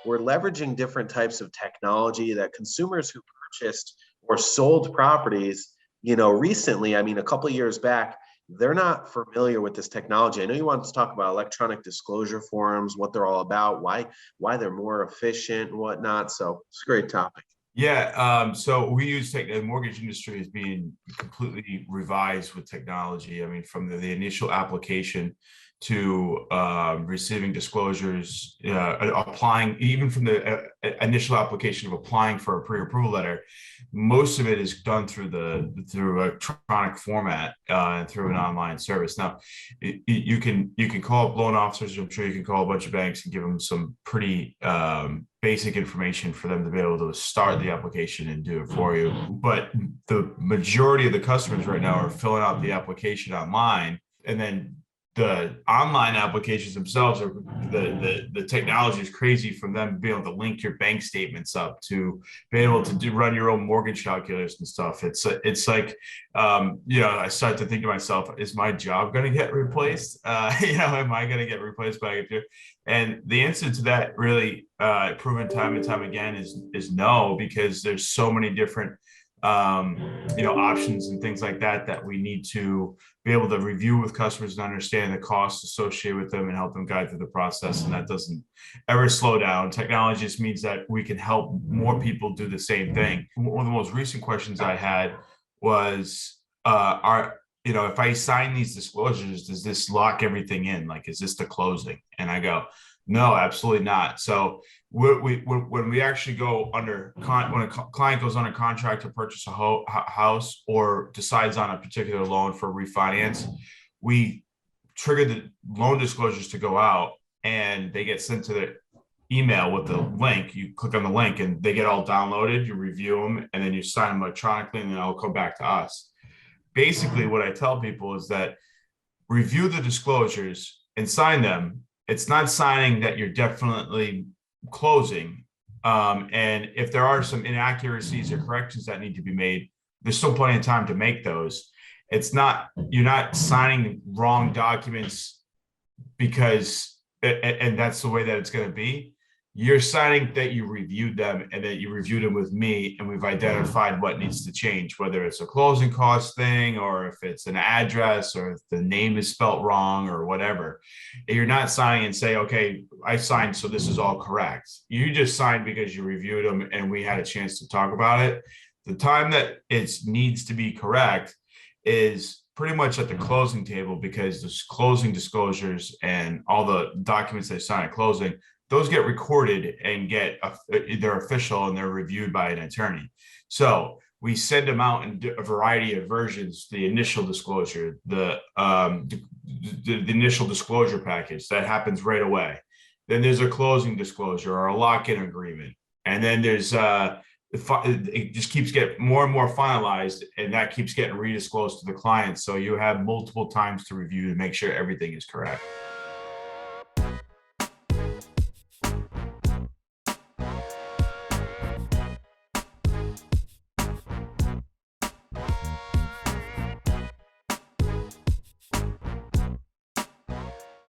we're leveraging different types of technology that consumers who purchased or sold properties, recently, I mean, a couple of years back, they're not familiar with this technology. I know you wanted to talk about electronic disclosure forms, what they're all about, why they're more efficient and whatnot. So it's a great topic. Yeah, so we use the mortgage industry is being completely revised with technology. I mean, from the initial application to receiving disclosures, applying, even from the initial application of applying for a pre-approval letter, most of it is done through electronic format and through an online service. Now, you can call up loan officers. I'm sure you can call a bunch of banks and give them some pretty basic information for them to be able to start the application and do it for you. But the majority of the customers right now are filling out the application online, and then the online applications themselves are the technology is crazy from them being able to link your bank statements up to being able to run your own mortgage calculators and stuff. It's like, I start to think to myself, is my job going to get replaced? Am I going to get replaced by a computer? And the answer to that, really proven time and time again, is no, because there's so many different options and things like that we need to be able to review with customers and understand the costs associated with them and help them guide through the process. And that doesn't ever slow down. Technology just means that we can help more people do the same thing. One of the most recent questions I had was, if I sign these disclosures, does this lock everything in? Like, is this the closing? And I go, no, absolutely not. So when we actually go when a client goes under contract to purchase a house or decides on a particular loan for refinance, we trigger the loan disclosures to go out, and they get sent to the email with the link. You click on the link and they get all downloaded, you review them, and then you sign them electronically, and then it'll come back to us. Basically, what I tell people is that review the disclosures and sign them. It's not signing that you're definitely closing. And if there are some inaccuracies or corrections that need to be made, there's still plenty of time to make those. You're not signing wrong documents because, and that's the way that it's going to be. You're signing that you reviewed them and that you reviewed them with me, and we've identified what needs to change, whether it's a closing cost thing or if it's an address or if the name is spelt wrong or whatever. You're not signing and say, okay, I signed, so this is all correct. You just signed because you reviewed them and we had a chance to talk about it. The time that it needs to be correct is pretty much at the closing table, because the closing disclosures and all the documents they sign at closing, those get recorded and they're official and they're reviewed by an attorney. So we send them out in a variety of versions: the initial disclosure, the initial disclosure package that happens right away. Then there's a closing disclosure or a lock-in agreement. And then there's it just keeps getting more and more finalized, and that keeps getting redisclosed to the client. So you have multiple times to review to make sure everything is correct.